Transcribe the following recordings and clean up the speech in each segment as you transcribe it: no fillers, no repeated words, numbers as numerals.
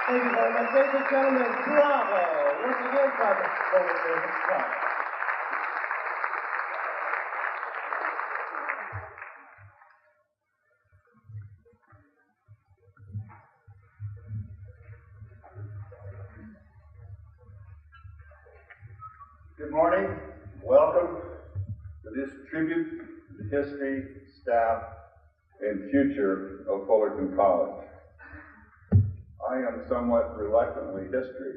Thank you very much. Ladies and gentlemen, bravo! Once again, bravo. Good morning. Welcome to this tribute to the history, staff, and future of Fullerton College. I am somewhat reluctantly history.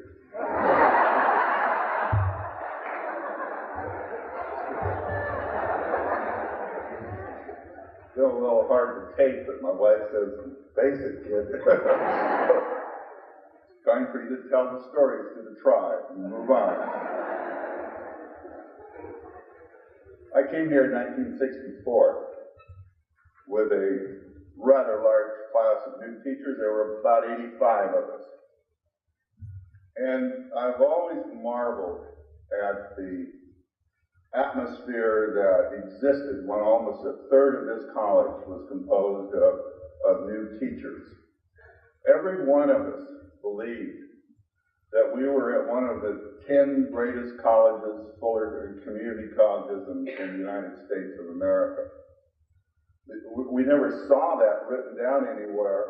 Still a little hard to take, but my wife says, face it, kid. Time for you to tell the stories to the tribe and move on. I came here in 1964 with a rather large class of new teachers. There were about 85 of us. And I've always marveled at the atmosphere that existed when almost a third of this college was composed of new teachers. Every one of us believed that we were at one of the 10 greatest colleges, Fullerton community colleges in the United States of America. We never saw that written down anywhere,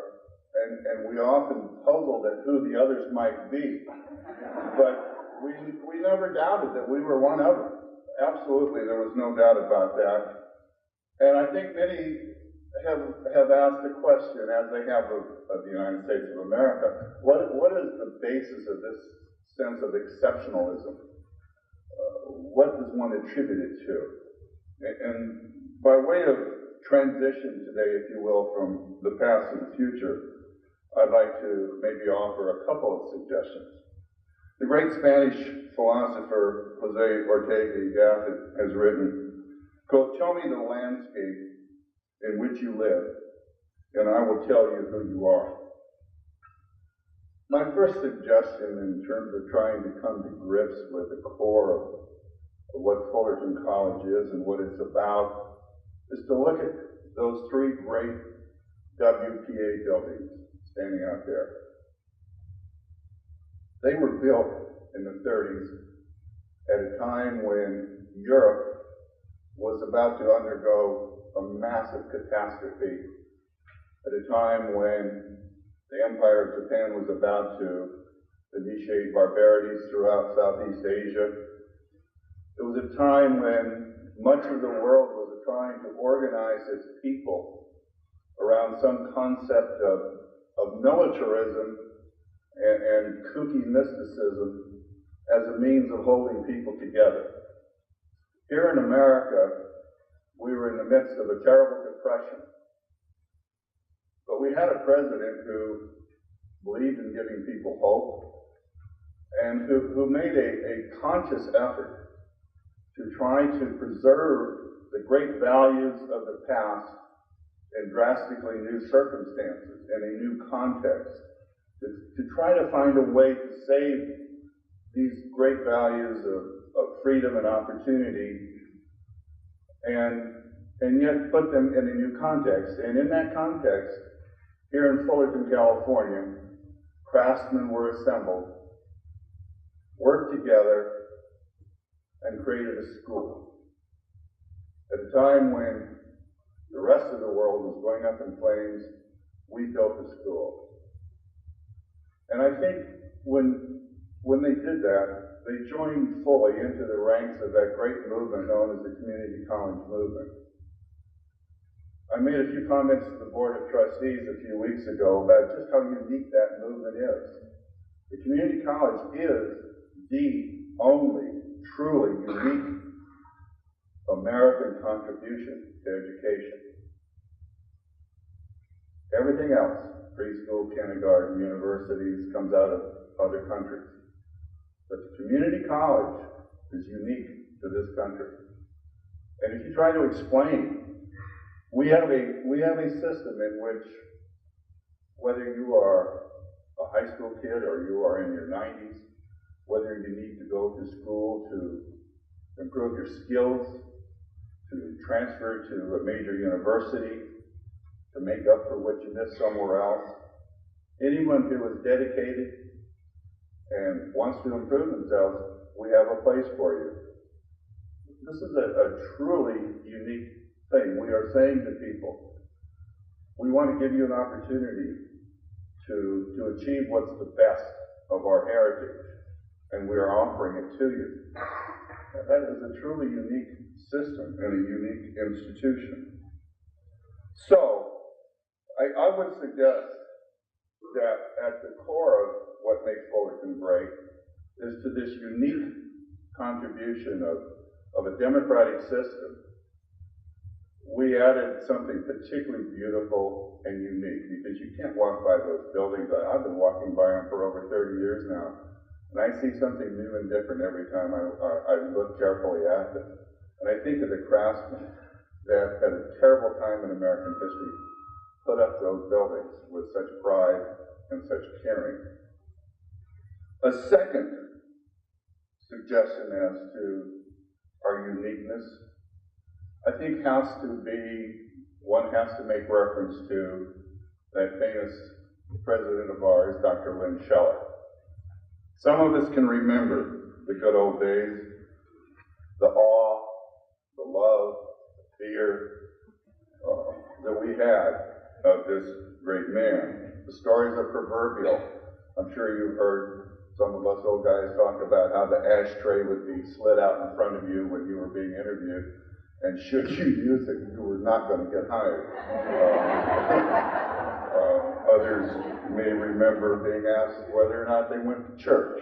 and we often puzzled at who the others might be. But we never doubted that we were one of them. Absolutely, there was no doubt about that. And I think many have asked the question, as they have of the United States of America, what is the basis of this sense of exceptionalism? What does one attribute it to? And by way of transition today, if you will, from the past to the future, I'd like to maybe offer a couple of suggestions. The great Spanish philosopher Jose Ortega y Gasset has written, quote, "Show me the landscape in which you live, and I will tell you who you are." My first suggestion in terms of trying to come to grips with the core of what Fullerton College is and what it's about is to look at those three great WPA buildings standing out there. They were built in the 30s at a time when Europe was about to undergo a massive catastrophe, at a time when the Empire of Japan was about to initiate barbarities throughout Southeast Asia. It was a time when much of the world was trying to organize its people around some concept of militarism and kooky mysticism as a means of holding people together. Here in America, we were in the midst of a terrible depression, but we had a president who believed in giving people hope and who made a conscious effort to try to preserve the great values of the past in drastically new circumstances and a new context, to try to find a way to save these great values of freedom and opportunity and yet put them in a new context. And in that context, here in Fullerton, California, craftsmen were assembled, worked together, and created a school. At a time when the rest of the world was going up in flames, we built a school. And I think when they did that, they joined fully into the ranks of that great movement known as the community college movement. I made a few comments to the Board of Trustees a few weeks ago about just how unique that movement is. The community college is the only truly unique American contribution to education. Everything else, preschool, kindergarten, universities, comes out of other countries. But the community college is unique to this country. And if you try to explain, we have a system in which, whether you are a high school kid or you are in your 90s, whether you need to go to school to improve your skills, to transfer to a major university, to make up for what you missed somewhere else, anyone who is dedicated and wants to improve themselves, we have a place for you. This is a truly unique thing. We are saying to people, we want to give you an opportunity to achieve what's the best of our heritage, and we are offering it to you. And that is a truly unique system and a unique institution. So, I would suggest that at the core of what makes Fullerton great is to this unique contribution of a democratic system. We added something particularly beautiful and unique, because you can't walk by those buildings. I've been walking by them for over 30 years now, and I see something new and different every time I look carefully at them. And I think of the craftsmen that at a terrible time in American history put up those buildings with such pride and such caring. A second suggestion as to our uniqueness, I think one has to make reference to that famous president of ours, Dr. Lynn Scheller. Some of us can remember the good old days, the awe, the love, the fear that we had of this great man. The stories are proverbial. I'm sure you've heard some of us old guys talk about how the ashtray would be slid out in front of you when you were being interviewed, and should you use it, you were not going to get hired. Others may remember being asked whether or not they went to church.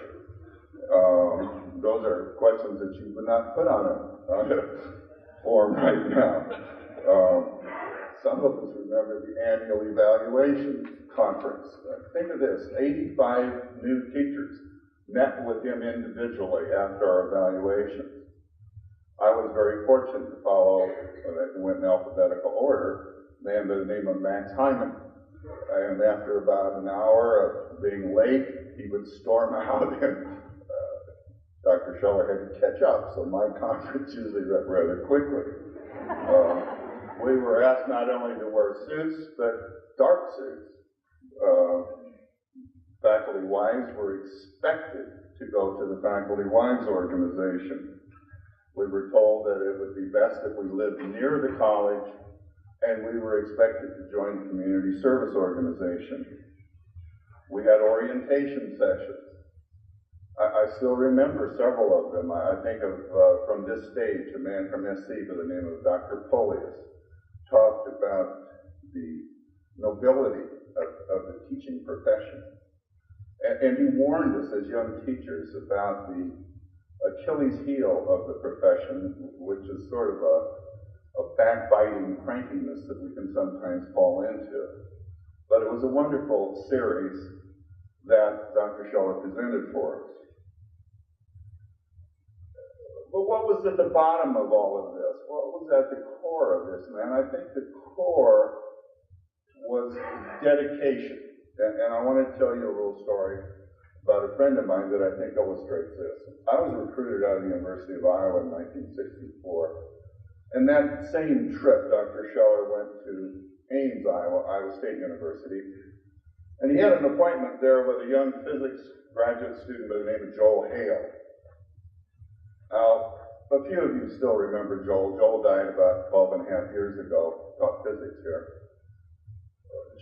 Those are questions that you would not put on a form right now. Some of us remember the annual evaluation conference. Think of this, 85 new teachers met with him individually after our evaluation. I was very fortunate to follow, they went in alphabetical order, a man by the name of Max Hyman. And after about an hour of being late, he would storm out, and Dr. Scheller had to catch up, so my conference usually went rather quickly. We were asked not only to wear suits, but dark suits. Faculty wives were expected to go to the Faculty Wives Organization. We were told that it would be best if we lived near the college, and we were expected to join the Community Service Organization. We had orientation sessions. I still remember several of them. I think of, from this stage, a man from SC by the name of Dr. Polius talked about the nobility of the teaching profession. And he warned us as young teachers about the Achilles heel of the profession, which is sort of a backbiting crankiness that we can sometimes fall into. But it was a wonderful series that Dr. Scheller presented for us. But what was at the bottom of all of this? What was at the core of this, man? I think the core was dedication. And I want to tell you a little story about a friend of mine that I think illustrates this. I was recruited out of the University of Iowa in 1964. And that same trip, Dr. Scheller went to Ames, Iowa State University, and he had an appointment there with a young physics graduate student by the name of Joel Hale. Now, a few of you still remember Joel. Joel died about 12 and a half years ago, taught physics here.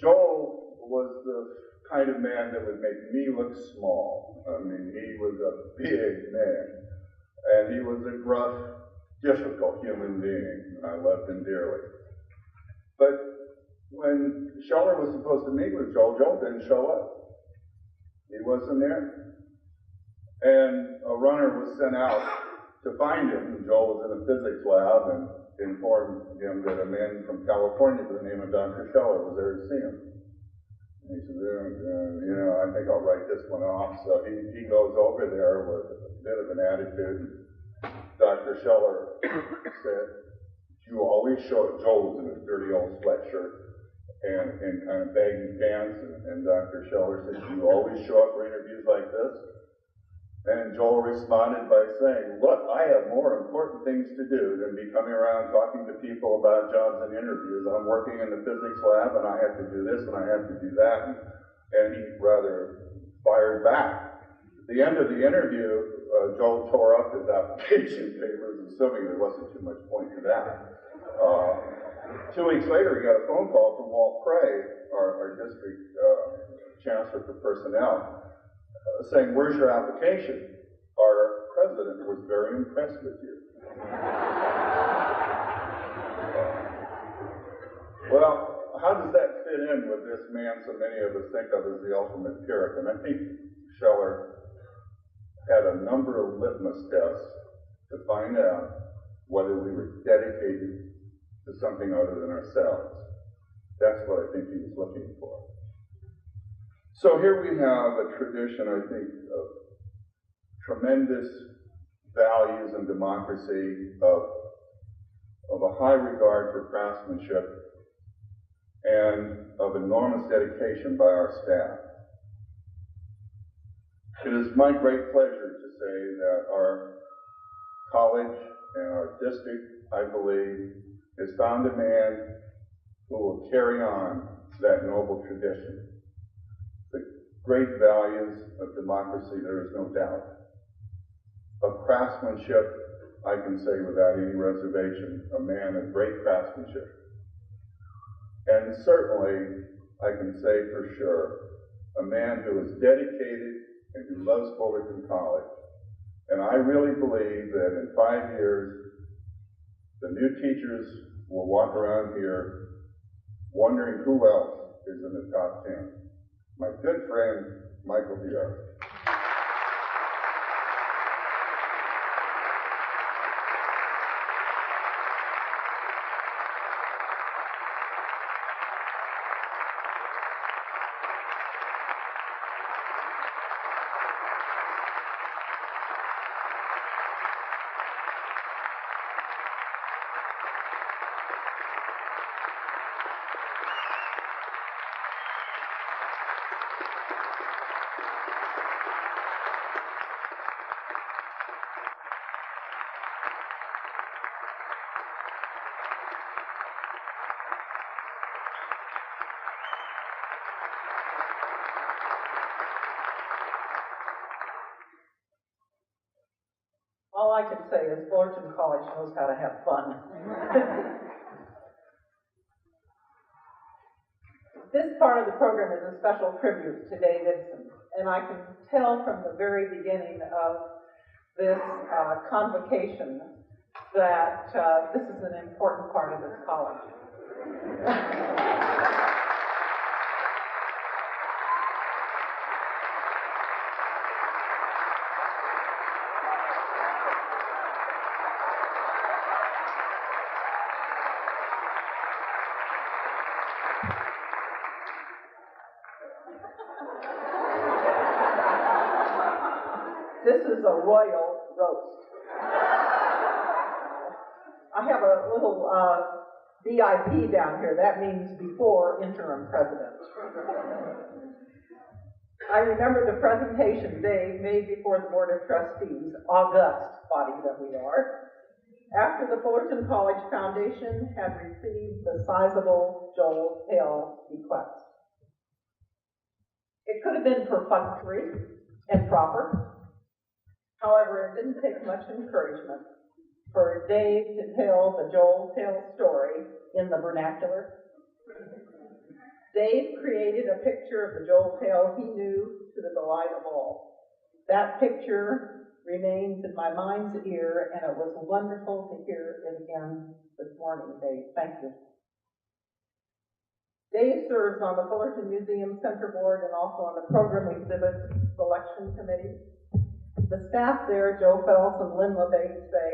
Joel was the kind of man that would make me look small. I mean, he was a big man, and he was a gruff, difficult human being. I loved him dearly. But when Scheller was supposed to meet with Joel, Joel didn't show up. He wasn't there. And a runner was sent out to find him. Joel was in a physics lab and informed him that a man from California by the name of Dr. Scheller was there to see him. And he said, I think I'll write this one off. So he goes over there with a bit of an attitude. Dr. Scheller said, you always show up. Joel was in a dirty old sweatshirt and kind of baggy pants. And Dr. Scheller said, you always show up for interviews like this? And Joel responded by saying, look, I have more important things to do than be coming around talking to people about jobs and interviews. I'm working in the physics lab, and I have to do this, and I have to do that. And he rather fired back. At the end of the interview, Joel tore up his application papers, assuming there wasn't too much point to that. 2 weeks later, he got a phone call from Walt Cray, our district chancellor for personnel, saying, where's your application? Our president was very impressed with you. Well, how does that fit in with this man so many of us think of as the ultimate Puritan? I think Scheller had a number of litmus tests to find out whether we were dedicated to something other than ourselves. That's what I think he was looking for. So here we have a tradition, I think, of tremendous values and democracy, of a high regard for craftsmanship, and of enormous dedication by our staff. It is my great pleasure to say that our college and our district, I believe, has found a man who will carry on that noble tradition. The great values of democracy, there is no doubt. Of craftsmanship, I can say without any reservation, a man of great craftsmanship. And certainly, I can say for sure, a man who is dedicated and who loves Fullerton College. And I really believe that in 5 years, the new teachers will walk around here wondering who else is in the top 10. My good friend, Michael Vieira. All I can say is Fullerton College knows how to have fun. This part of the program is a special tribute to Dave Ibsen, and I can tell from the very beginning of this convocation that this is an important part of this college. This is a royal roast. I have a little BIP down here. That means before interim president. I remember the presentation Dave made before the Board of Trustees, august body that we are. after the Fullerton College Foundation had received the sizable Joel Hill bequest. It could have been perfunctory and proper. However, it didn't take much encouragement for Dave to tell the Joel Hill story in the vernacular. Dave created a picture of the Joel Hill he knew to the delight of all. That picture remains in my mind's ear, and it was wonderful to hear it again this morning, Dave. Thank you. Dave serves on the Fullerton Museum Center Board and also on the Program Exhibit Selection Committee. The staff there, Joe Phelps and Lynn LeVay, say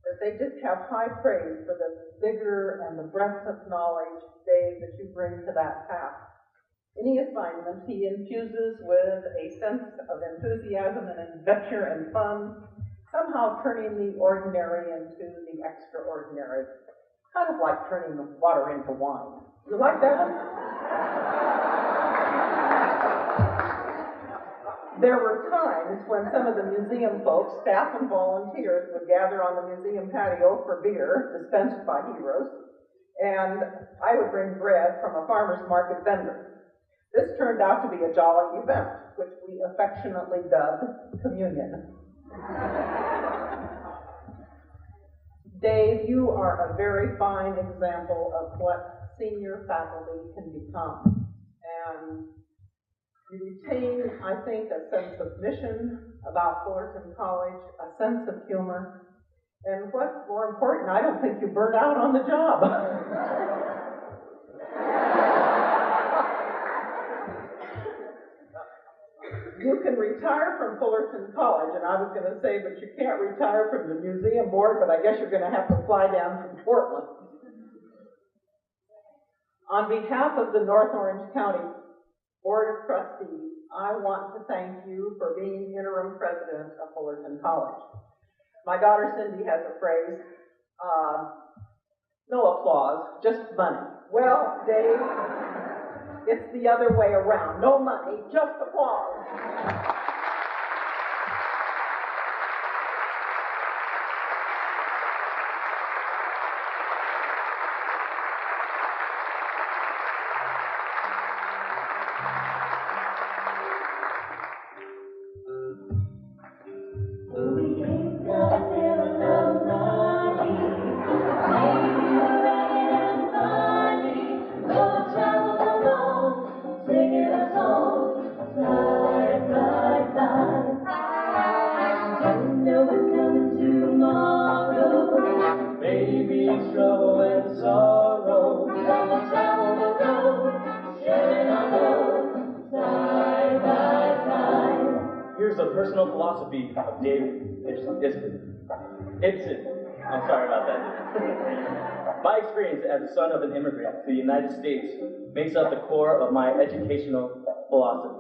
that they just have high praise for the vigor and the breadth of knowledge, Dave, that you bring to that task. Any assignment he infuses with a sense of enthusiasm and adventure and fun, somehow turning the ordinary into the extraordinary. Kind of like turning the water into wine. You like that one? There were times when some of the museum folks, staff and volunteers, would gather on the museum patio for beer, dispensed by heroes, and I would bring bread from a farmer's market vendor. This turned out to be a jolly event, which we affectionately dubbed communion. Dave, you are a very fine example of what senior faculty can become. And you retain, I think, a sense of mission about Fullerton College, a sense of humor, and what's more important, I don't think you burned out on the job. You can retire from Fullerton College, and I was going to say, but you can't retire from the museum board, but I guess you're going to have to fly down from Portland. On behalf of the North Orange County Board of Trustees, I want to thank you for being interim president of Fullerton College. My daughter Cindy has a phrase, no applause, just money. Well, Dave, it's the other way around. No money, just applause. Personal philosophy of David Ibsen. I'm sorry about that. My experience as the son of an immigrant to the United States makes up the core of my educational philosophy.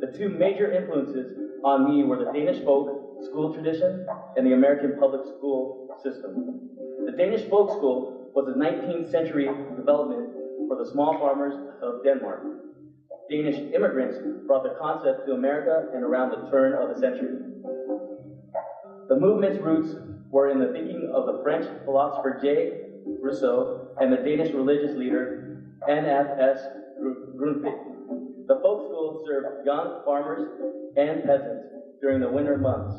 The two major influences on me were the Danish folk school tradition and the American public school system. The Danish folk school was a 19th century development for the small farmers of Denmark. Danish immigrants brought the concept to America and around the turn of the century. The movement's roots were in the thinking of the French philosopher J. Rousseau and the Danish religious leader N.F.S. Grundtvig. The folk school served young farmers and peasants during the winter months.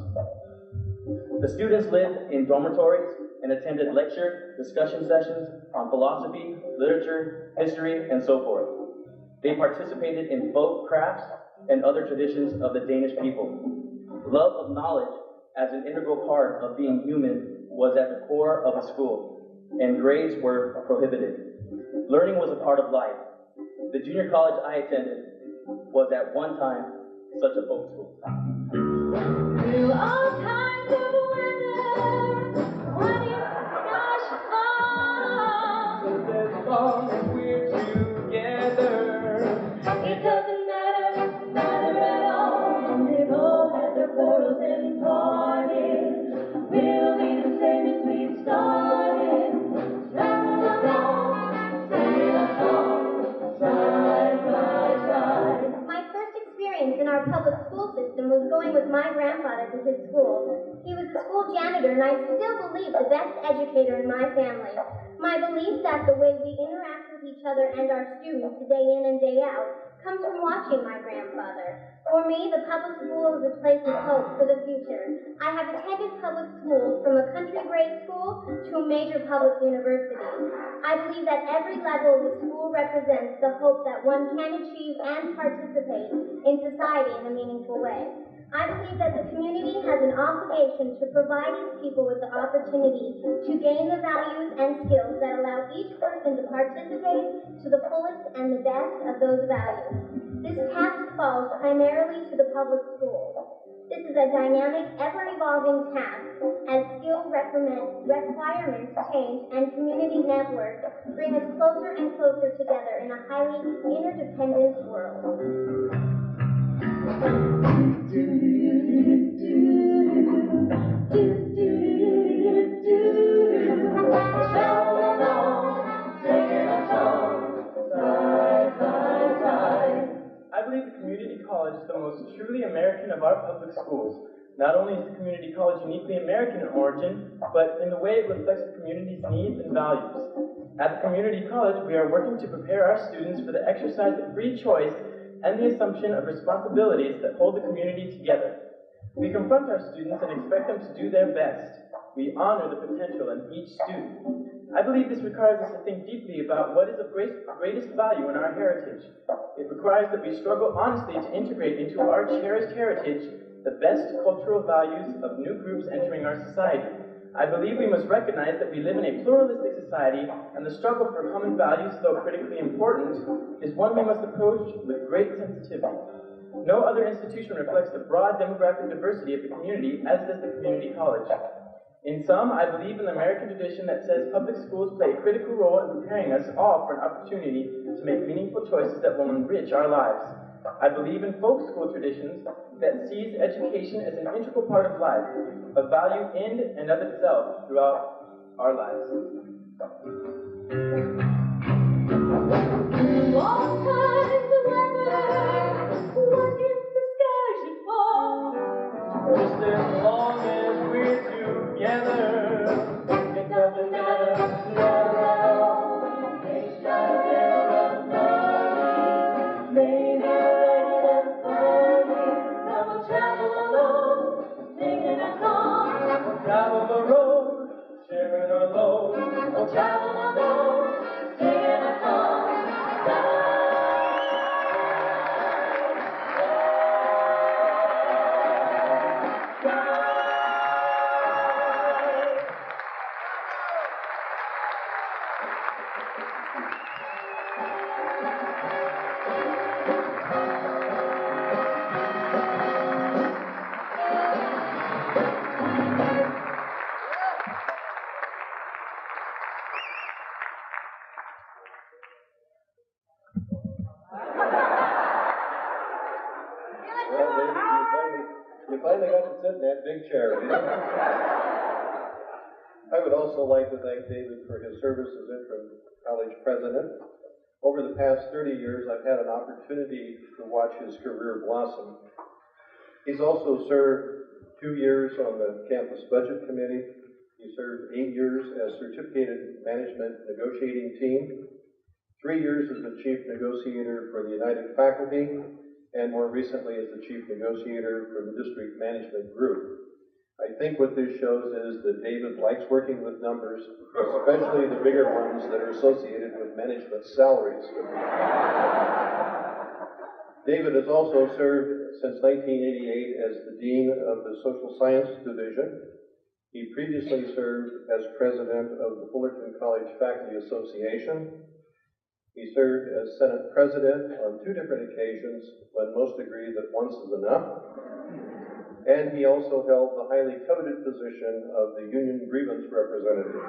The students lived in dormitories and attended lecture, discussion sessions on philosophy, literature, history, and so forth. They participated in folk crafts and other traditions of the Danish people. Love of knowledge as an integral part of being human was at the core of the school, and grades were prohibited. Learning was a part of life. The junior college I attended was at one time such a folk school. Through all kinds of weather, what if gosh falls? Just as long as we're together. It doesn't matter at all. And they've all had their quarrels and parties. We'll be the same as we started. Travel along, singing a song, side by side. My first experience in our public school system was going with my grandfather to his school. He was school janitor, and I still believe the best educator in my family. My belief that the way we interact with each other and our students day in and day out comes from watching my grandfather. For me, the public school is a place of hope for the future. I have attended public schools from a country grade school to a major public university. I believe that every level of the school represents the hope that one can achieve and participate in society in a meaningful way. I believe that the community has an obligation to provide its people with the opportunity to gain the values and skills that allow each person to participate to the fullest and the best of those values. This task falls primarily to the public schools. This is a dynamic, ever-evolving task as skill requirements change and community networks bring us closer and closer together in a highly interdependent world. I believe the community college is the most truly American of our public schools. Not only is the community college uniquely American in origin, but in the way it reflects the community's needs and values. At the community college, we are working to prepare our students for the exercise of free choice and the assumption of responsibilities that hold the community together. We confront our students and expect them to do their best. We honor the potential in each student. I believe this requires us to think deeply about what is of greatest value in our heritage. It requires that we struggle honestly to integrate into our cherished heritage the best cultural values of new groups entering our society. I believe we must recognize that we live in a pluralistic society, and the struggle for common values, though critically important, is one we must approach with great sensitivity. No other institution reflects the broad demographic diversity of the community as does the community college. In sum, I believe in the American tradition that says public schools play a critical role in preparing us all for an opportunity to make meaningful choices that will enrich our lives. I believe in folk school traditions that sees education as an integral part of life, a value in and of itself throughout our lives. All kinds of weather, what if the sky should fall? Just as long as we're together, it doesn't matter, never at all. They shot a barrel of money, maybe a regular funny. Now we'll travel alone, singing a song. We'll travel the road, sharing our load. We'll travel alone, singing a song. You finally got to sit in that big chair. I would also like to thank David for his service as interim college president. Over the past 30 years, I've had an opportunity to watch his career blossom. He's also served 2 years on the campus budget committee. He served 8 years as certificated management negotiating team, 3 years as the chief negotiator for the United Faculty, and more recently as the chief negotiator for the district management group. I think what this shows is that David likes working with numbers, especially the bigger ones that are associated with management salaries. David has also served since 1988 as the dean of the social science division. He previously served as president of the Fullerton College Faculty Association. He served as Senate President on 2 different occasions when most agree that once is enough. And he also held the highly coveted position of the Union Grievance Representative.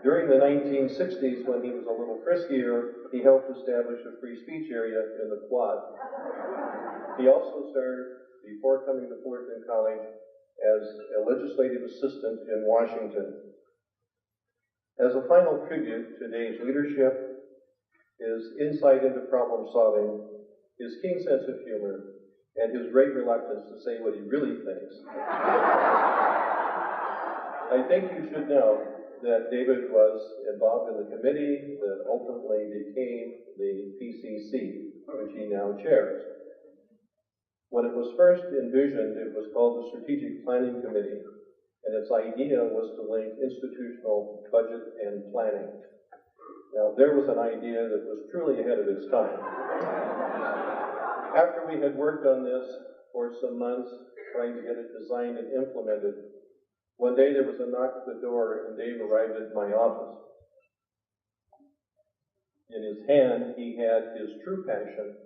During the 1960s, when he was a little friskier, he helped establish a free speech area in the quad. He also served, before coming to Fullerton College, as a legislative assistant in Washington. As a final tribute to Dave's leadership, his insight into problem solving, his keen sense of humor, and his great reluctance to say what he really thinks. I think you should know that David was involved in the committee that ultimately became the PCC, which he now chairs. When it was first envisioned, it was called the Strategic Planning Committee, and its idea was to link institutional budget and planning. Now, there was an idea that was truly ahead of its time. After we had worked on this for some months, trying to get it designed and implemented, one day there was a knock at the door and Dave arrived at my office. In his hand, he had his true passion,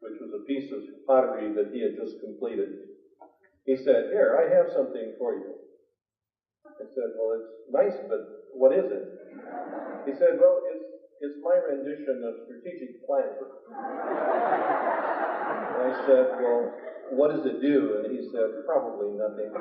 which was a piece of pottery that he had just completed. He said, "Here, I have something for you." I said, "Well, it's nice, but what is it?" He said, "Well, it's my rendition of strategic planning." And I said, "Well, what does it do?" And he said, "Probably nothing."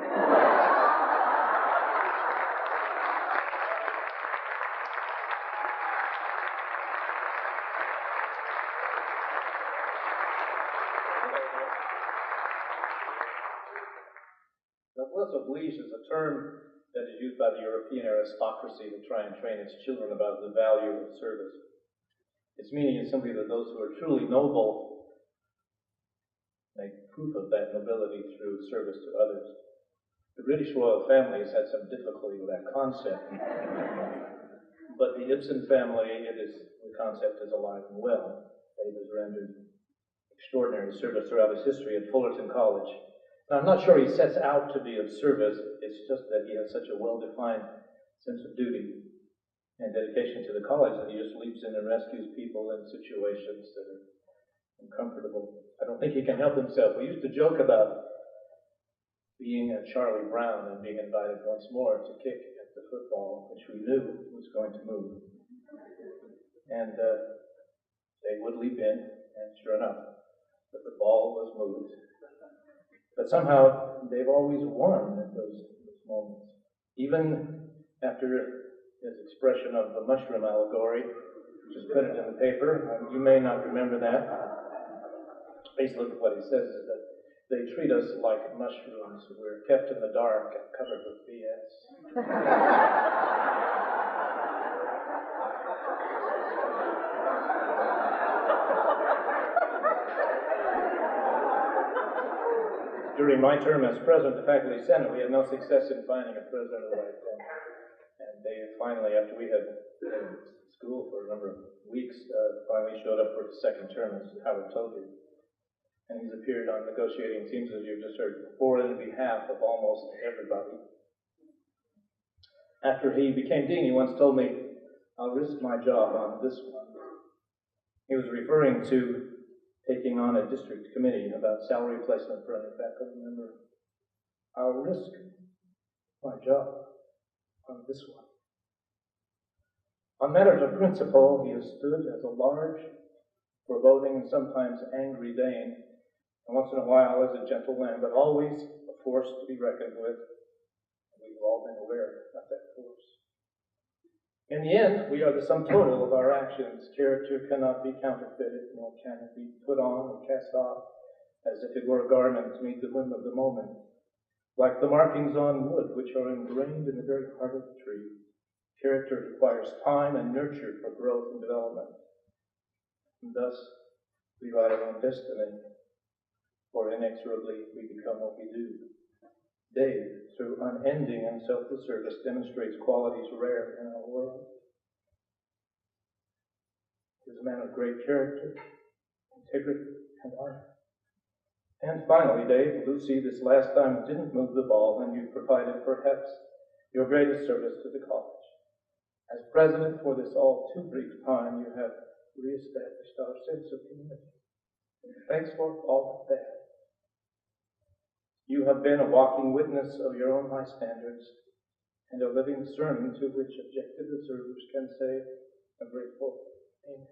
Noblesse oblige is a term that is used by the European aristocracy to try and train its children about the value of service. Its meaning is simply that those who are truly noble make proof of that nobility through service to others. The British royal family has had some difficulty with that concept, but the Ibsen family, the concept is alive and well. Dave has rendered extraordinary service throughout his history at Fullerton College. Now, I'm not sure he sets out to be of service, it's just that he has such a well-defined sense of duty and dedication to the college that he just leaps in and rescues people in situations that are uncomfortable. I don't think he can help himself. We used to joke about being at Charlie Brown and being invited once more to kick at the football, which we knew was going to move. And they would leap in, and sure enough, the ball was moved. But somehow, they've always won at those moments. Even after his expression of the mushroom allegory, which is printed in the paper, you may not remember that. Basically, what he says is that they treat us like mushrooms. We're kept in the dark and covered with BS. During my term as president of the Faculty Senate, we had no success in finding a president of the right thing. And Dave finally, after we had been in school for a number of weeks, finally showed up for his second term, as Howard told you. And he's appeared on negotiating teams, as you've just heard, for and on behalf of almost everybody. After he became dean, he once told me, "I'll risk my job on this one." He was referring to taking on a district committee about salary placement for any faculty member. "I'll risk my job on this one." On matters of principle, he has stood as a large, foreboding, and sometimes angry Dane, and once in a while as a gentle lamb, but always a force to be reckoned with. We've all been aware of that force. In the end, we are the sum total of our actions. Character cannot be counterfeited, nor can it be put on or cast off as if it were a garment to meet the whim of the moment. Like the markings on wood, which are ingrained in the very heart of the tree, character requires time and nurture for growth and development. And thus, we write our own destiny, for inexorably we become what we do. Dave, through unending and selfless service, demonstrates qualities rare in our world. He is a man of great character, integrity, and honor. And finally, Dave, Lucy, this last time didn't move the ball, and you provided perhaps your greatest service to the college. As president for this all too brief time, you have reestablished our sense of community. Thanks for all of that. You have been a walking witness of your own high standards and a living sermon to which objective observers can say a grateful amen.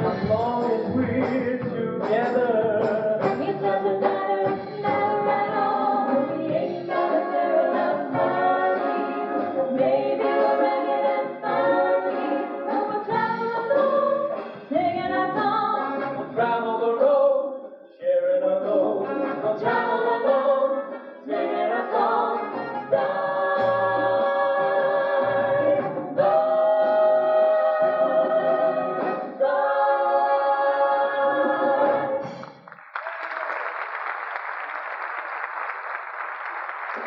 As long as we're together. It's a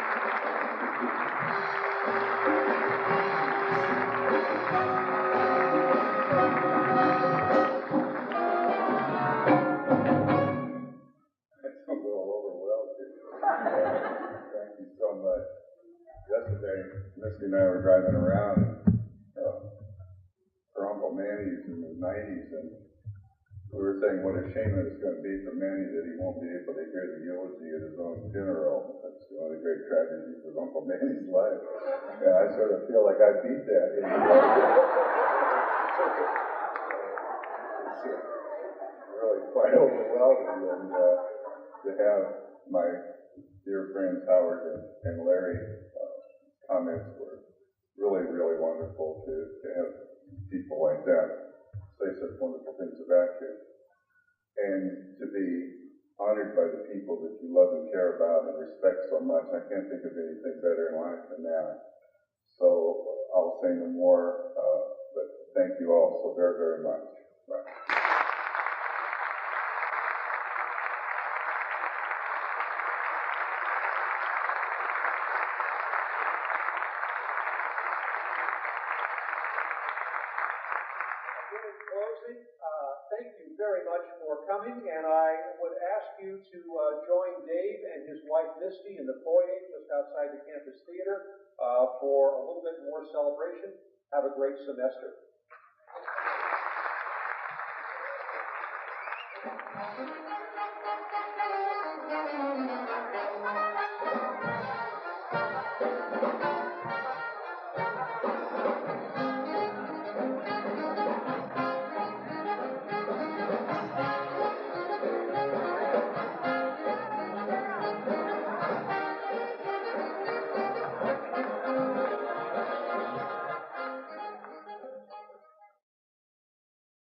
little overwhelmed here. Thank you so much. Yesterday, Misty and I were driving around for Uncle Manny's in the 90s, and we were saying what a shame it's going to be for Manny that he won't be able to hear the eulogy at his own funeral. That's one of the great tragedies of Uncle Manny's life. And I sort of feel like I beat that. It's really quite overwhelming, and to have my dear friends Howard and Larry comments were really, really wonderful to have people like that say such wonderful things about you, and to be honored by the people that you love and care about and respect so much. I can't think of anything better in life than that. So I'll say no more, but thank you all so very, very much. Bye. In closing, thank you very much for coming, and I would ask you to join Dave and his wife Misty in the foyer just outside the campus theater for a little bit more celebration. Have a great semester.